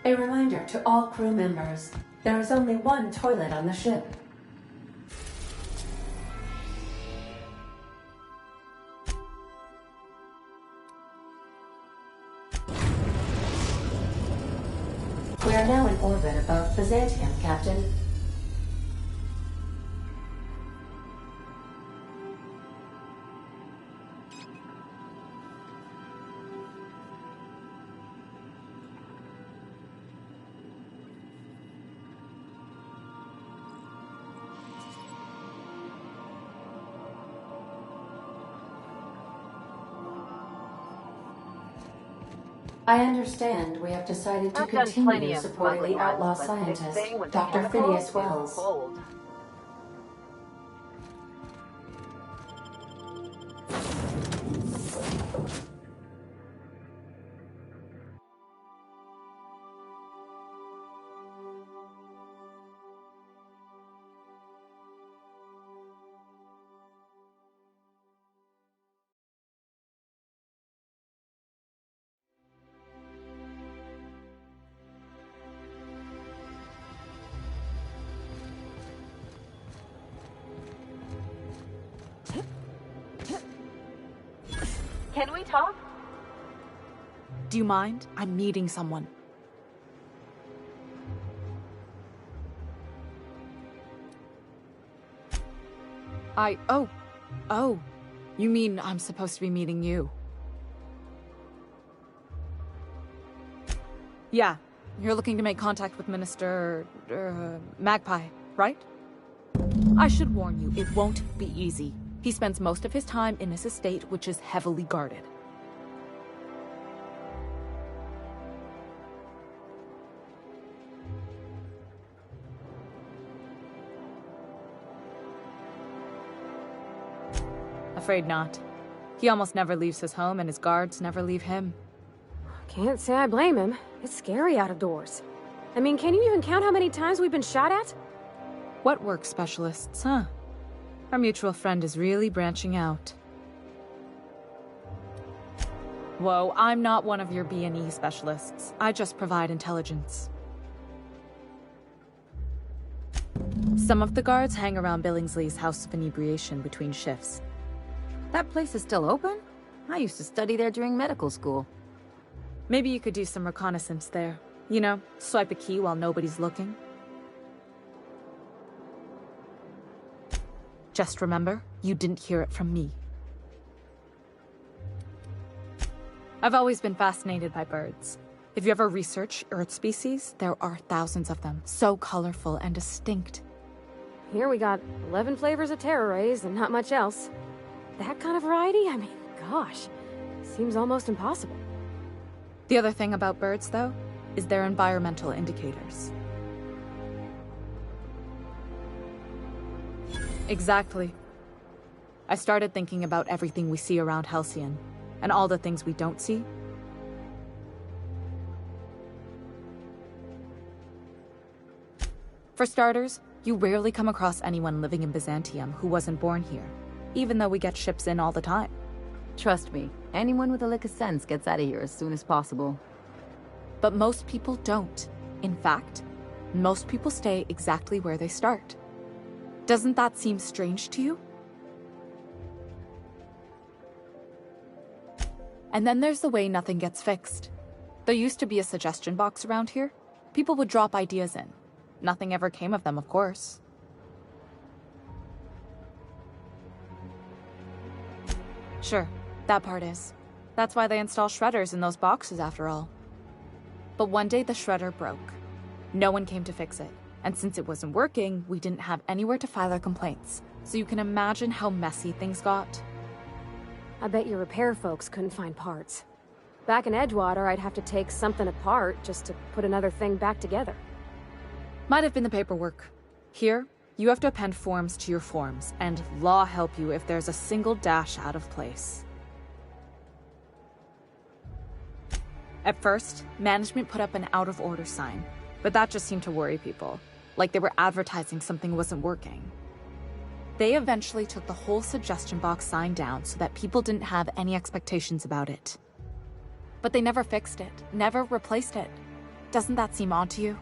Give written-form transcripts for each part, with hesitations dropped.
A reminder to all crew members, there is only one toilet on the ship. We are now in orbit above Byzantium, Captain. I understand we have decided to continue supporting the outlaw scientist, Dr. Phineas Wells. Can we talk? Do you mind? I'm meeting someone. Oh. You mean I'm supposed to be meeting you? Yeah, you're looking to make contact with Minister... Magpie, right? I should warn you, it won't be easy. He spends most of his time in his estate, which is heavily guarded. Afraid not. He almost never leaves his home, and his guards never leave him. Can't say I blame him. It's scary out of doors. I mean, can you even count how many times we've been shot at? What work specialists, huh? Our mutual friend is really branching out. Whoa, I'm not one of your B&E specialists. I just provide intelligence. Some of the guards hang around Billingsley's House of Inebriation between shifts. That place is still open? I used to study there during medical school. Maybe you could do some reconnaissance there. You know, swipe a key while nobody's looking. Just remember, you didn't hear it from me. I've always been fascinated by birds. If you ever research Earth species, there are thousands of them, so colorful and distinct. Here we got 11 flavors of terror rays and not much else. That kind of variety? I mean, gosh, seems almost impossible. The other thing about birds, though, is their environmental indicators. Exactly. I started thinking about everything we see around Halcyon, and all the things we don't see. For starters, you rarely come across anyone living in Byzantium who wasn't born here, even though we get ships in all the time. Trust me, anyone with a lick of sense gets out of here as soon as possible. But most people don't. In fact, most people stay exactly where they start. Doesn't that seem strange to you? And then there's the way nothing gets fixed. There used to be a suggestion box around here. People would drop ideas in. Nothing ever came of them, of course. Sure, that part is. That's why they install shredders in those boxes, after all. But one day the shredder broke. No one came to fix it. And since it wasn't working, we didn't have anywhere to file our complaints. So you can imagine how messy things got. I bet your repair folks couldn't find parts. Back in Edgewater, I'd have to take something apart just to put another thing back together. Might have been the paperwork. Here, you have to append forms to your forms, and law help you if there's a single dash out of place. At first, management put up an out-of-order sign, but that just seemed to worry people, like they were advertising something wasn't working. They eventually took the whole suggestion box sign down so that people didn't have any expectations about it. But they never fixed it, never replaced it. Doesn't that seem odd to you?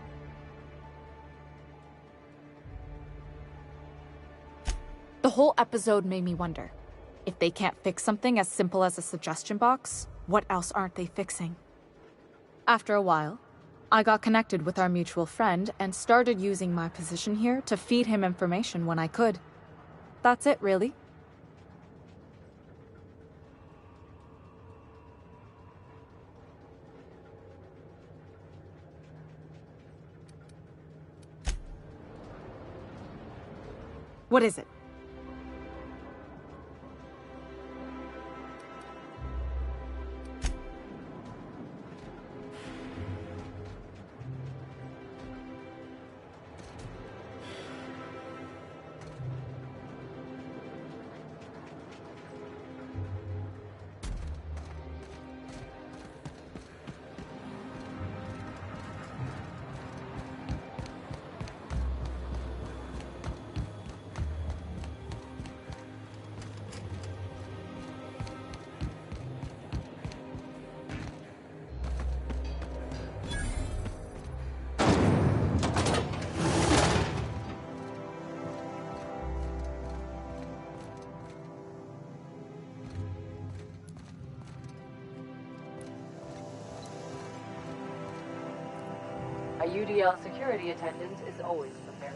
The whole episode made me wonder. If they can't fix something as simple as a suggestion box, what else aren't they fixing? After a while, I got connected with our mutual friend and started using my position here to feed him information when I could. That's it, really. What is it? A UDL security attendant is always prepared.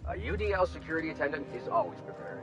A UDL security attendant is always prepared.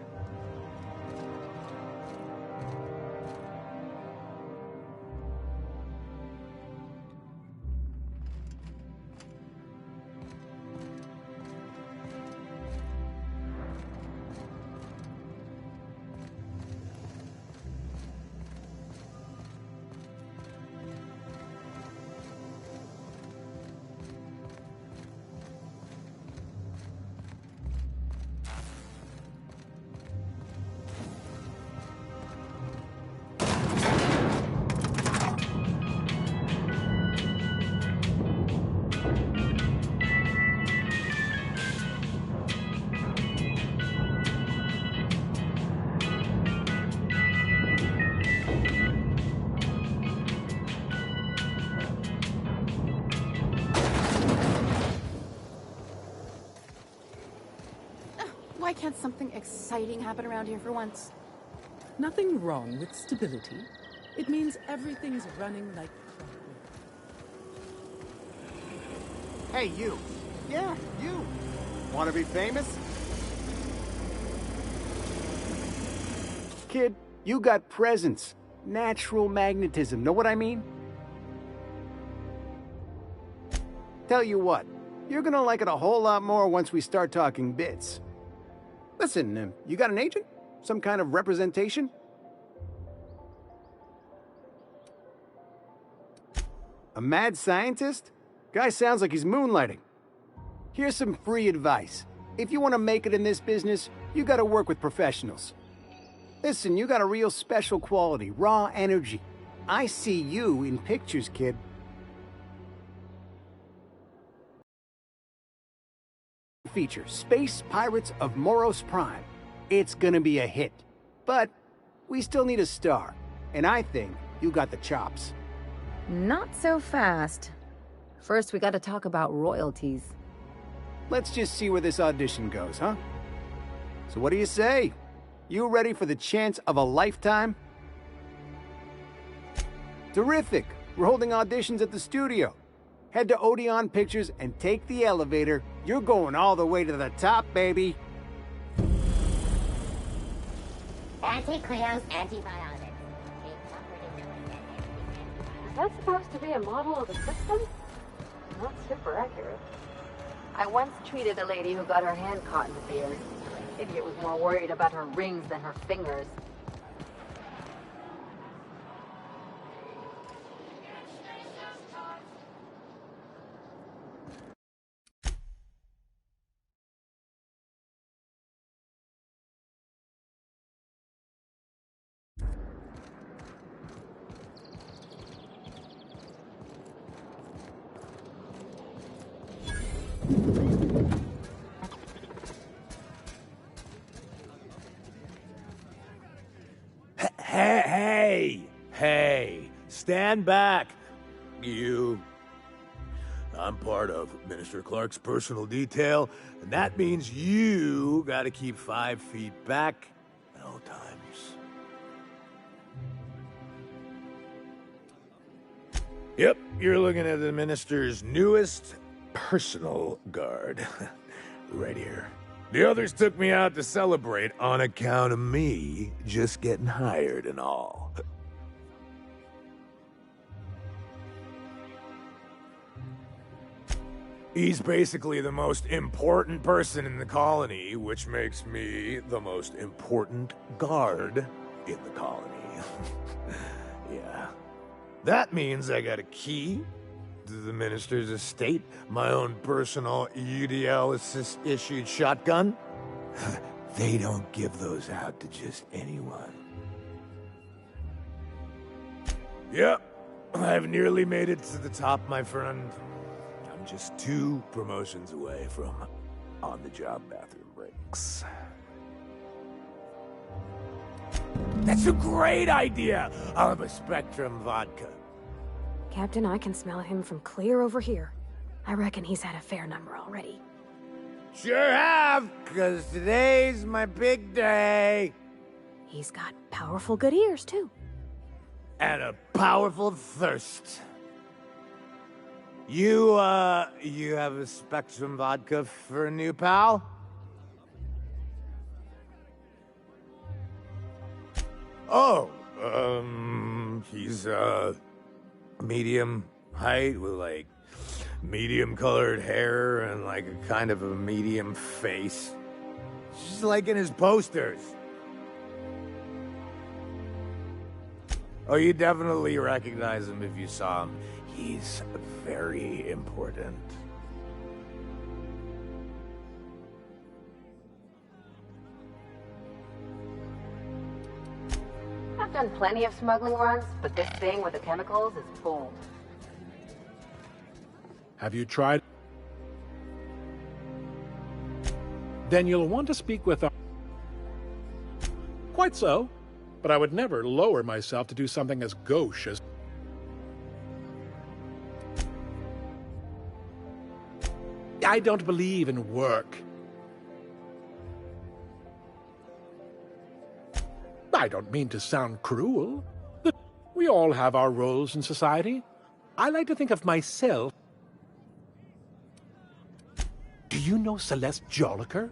Why can't something exciting happen around here for once? Nothing wrong with stability. It means everything's running like clockwork. Hey, you. Yeah, you. Want to be famous? Kid, you got presence. Natural magnetism. Know what I mean? Tell you what, you're gonna like it a whole lot more once we start talking bits. Listen, you got an agent? Some kind of representation? A mad scientist? Guy sounds like he's moonlighting. Here's some free advice. If you want to make it in this business, you gotta work with professionals. Listen, you got a real special quality, raw energy. I see you in pictures, kid. Feature Space Pirates of Moros Prime. It's gonna be a hit. But we still need a star. And I think you got the chops. Not so fast. First, we gotta talk about royalties. Let's just see where this audition goes, huh? So what do you say? You ready for the chance of a lifetime? Terrific! We're holding auditions at the studio. Head to Odeon Pictures and take the elevator. You're going all the way to the top, baby. Anti-Cleo's antibiotics. Is that supposed to be a model of the system? Not super accurate. I once treated a lady who got her hand caught in the beard. The idiot was more worried about her rings than her fingers. Hey, stand back, you. I'm part of Minister Clark's personal detail, and that means you gotta keep 5 feet back at all times. Yep, you're looking at the minister's newest personal guard. Right here. The others took me out to celebrate on account of me just getting hired and all. He's basically the most important person in the colony, which makes me the most important guard in the colony. Yeah. That means I got a key to the minister's estate, my own personal UDL-issued shotgun. They don't give those out to just anyone. Yep, I've nearly made it to the top, my friend. I'm just 2 promotions away from on-the-job bathroom breaks. That's a great idea! I'll have a Spectrum vodka. Captain, I can smell him from clear over here. I reckon he's had a fair number already. Sure have, 'cause today's my big day. He's got powerful good ears, too. And a powerful thirst. You have a Spectrum vodka for a new pal? Oh, he's, medium height with, like, medium colored hair and, like, a kind of a medium face. Just like in his posters. Oh, you definitely recognize him if you saw him. He's very important. I've done plenty of smuggling runs, but this thing with the chemicals is bold. Have you tried? Then you'll want to speak with our... Quite so, but I would never lower myself to do something as gauche as... I don't believe in work. I don't mean to sound cruel. We all have our roles in society. I like to think of myself... Do you know Celeste Jolliker?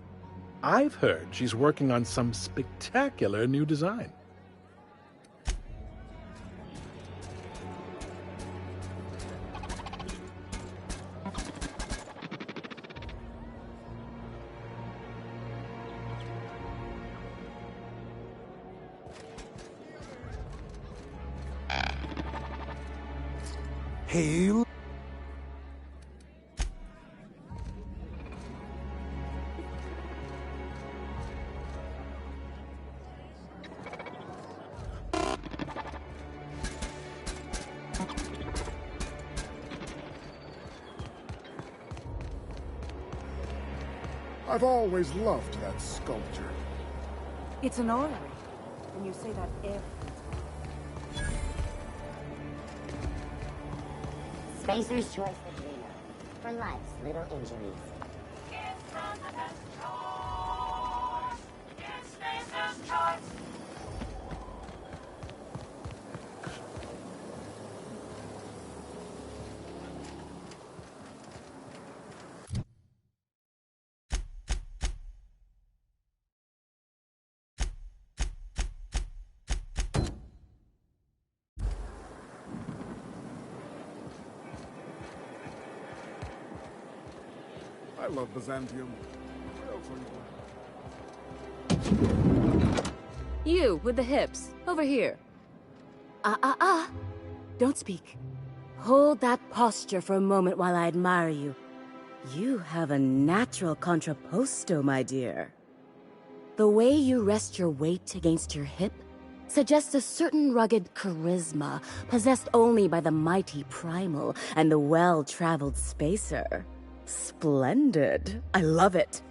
I've heard she's working on some spectacular new design. Hey, I've always loved that sculpture. It's an orrery, and you say that every time. Spacer's choice of cleaner for life's little injuries. It's President's choice. It's Spacer's choice. I love Byzantium. You, with the hips. Over here. Don't speak. Hold that posture for a moment while I admire you. You have a natural contrapposto, my dear. The way you rest your weight against your hip suggests a certain rugged charisma possessed only by the mighty primal and the well-traveled spacer. Splendid. I love it.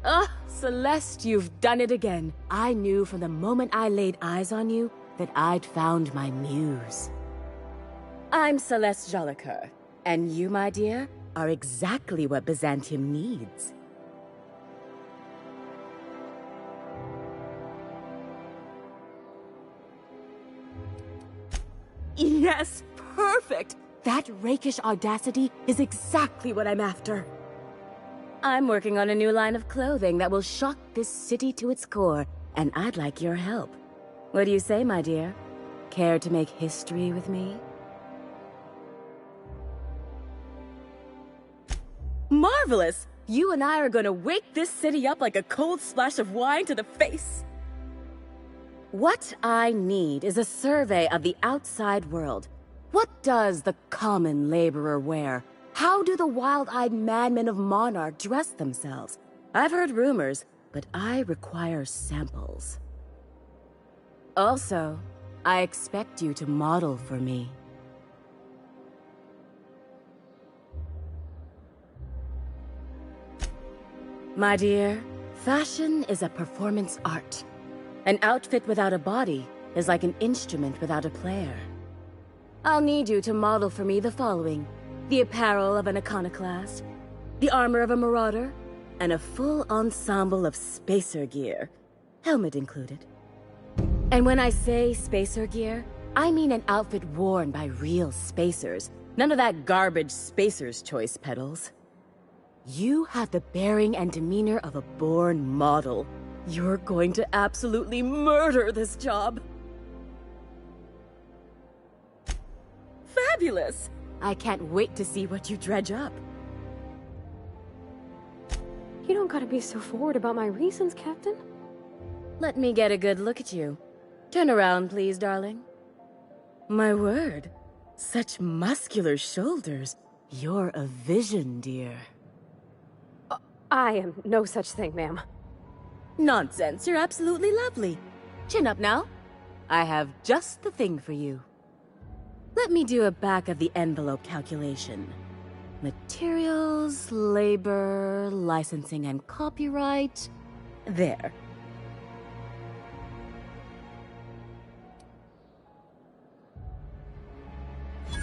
Ah, Celeste, you've done it again. I knew from the moment I laid eyes on you that I'd found my muse. I'm Celeste Jolicoeur, and you, my dear, are exactly what Byzantium needs. Yes, perfect! That rakish audacity is exactly what I'm after. I'm working on a new line of clothing that will shock this city to its core, and I'd like your help. What do you say, my dear? Care to make history with me? Marvelous! You and I are gonna wake this city up like a cold splash of wine to the face. What I need is a survey of the outside world. What does the common laborer wear? How do the wild-eyed madmen of Monarch dress themselves? I've heard rumors, but I require samples. Also, I expect you to model for me. My dear, fashion is a performance art. An outfit without a body is like an instrument without a player. I'll need you to model for me the following: the apparel of an iconoclast, the armor of a marauder, and a full ensemble of spacer gear, helmet included. And when I say spacer gear, I mean an outfit worn by real spacers, none of that garbage Spacer's Choice pedals. You have the bearing and demeanor of a born model. You're going to absolutely murder this job. Fabulous! I can't wait to see what you dredge up. You don't gotta be so forward about my reasons, Captain. Let me get a good look at you. Turn around, please, darling. My word, such muscular shoulders. You're a vision, dear. I am no such thing, ma'am. Nonsense, you're absolutely lovely. Chin up now. I have just the thing for you. Let me do a back-of-the-envelope calculation. Materials, labor, licensing and copyright. There.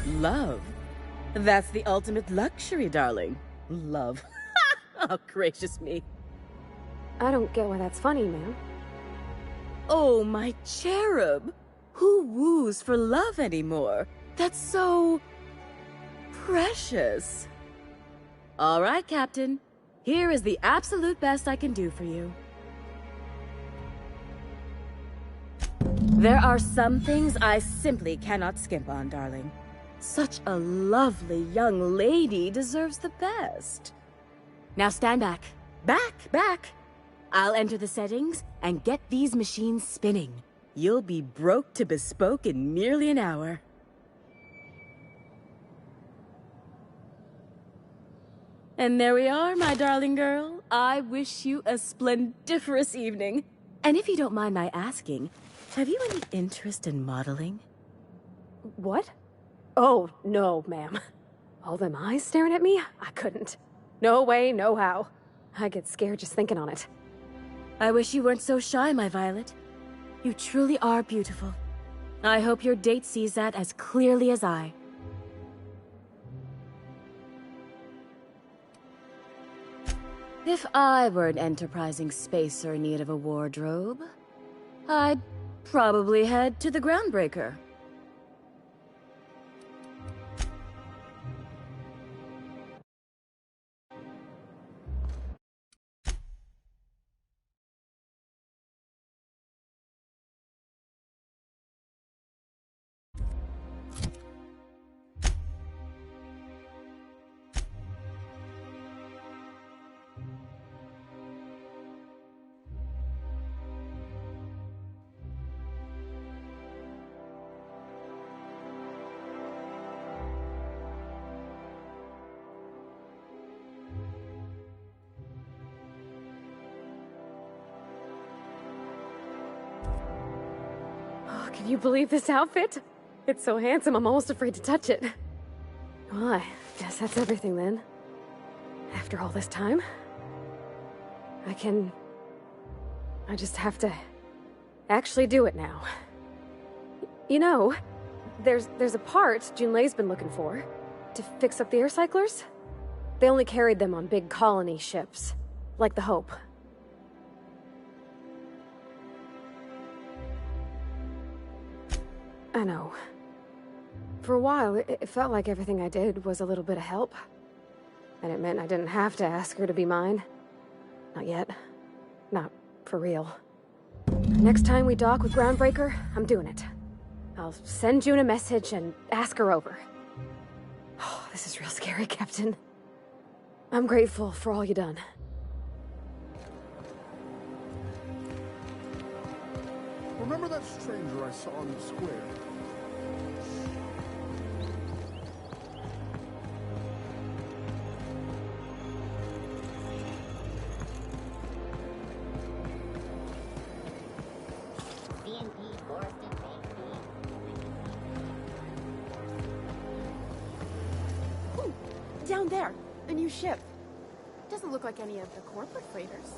Love. That's the ultimate luxury, darling. Love. Oh, gracious me. I don't get why that's funny, ma'am. Oh, my cherub. Who woos for love anymore? That's so... precious. All right, Captain. Here is the absolute best I can do for you. There are some things I simply cannot skimp on, darling. Such a lovely young lady deserves the best. Now stand back. Back! I'll enter the settings and get these machines spinning. You'll be broke to bespoke in merely an hour. And there we are, my darling girl. I wish you a splendiferous evening. And if you don't mind my asking, have you any interest in modeling? What? Oh, no, ma'am. All them eyes staring at me? I couldn't. No way, no how. I get scared just thinking on it. I wish you weren't so shy, my Violet. You truly are beautiful. I hope your date sees that as clearly as I. If I were an enterprising spacer in need of a wardrobe, I'd probably head to the Groundbreaker. Can you believe this outfit? It's so handsome, I'm almost afraid to touch it. Well, I guess that's everything then. After all this time. I just have to actually do it now. You know, there's a part Junlei's been looking for to fix up the air cyclers. They only carried them on big colony ships, like the Hope. I know. For a while, it felt like everything I did was a little bit of help. And it meant I didn't have to ask her to be mine. Not yet. Not for real. Next time we dock with Groundbreaker, I'm doing it. I'll send June a message and ask her over. Oh, this is real scary, Captain. I'm grateful for all you done. Remember that stranger I saw in the square? Down there, the new ship. Doesn't look like any of the corporate freighters.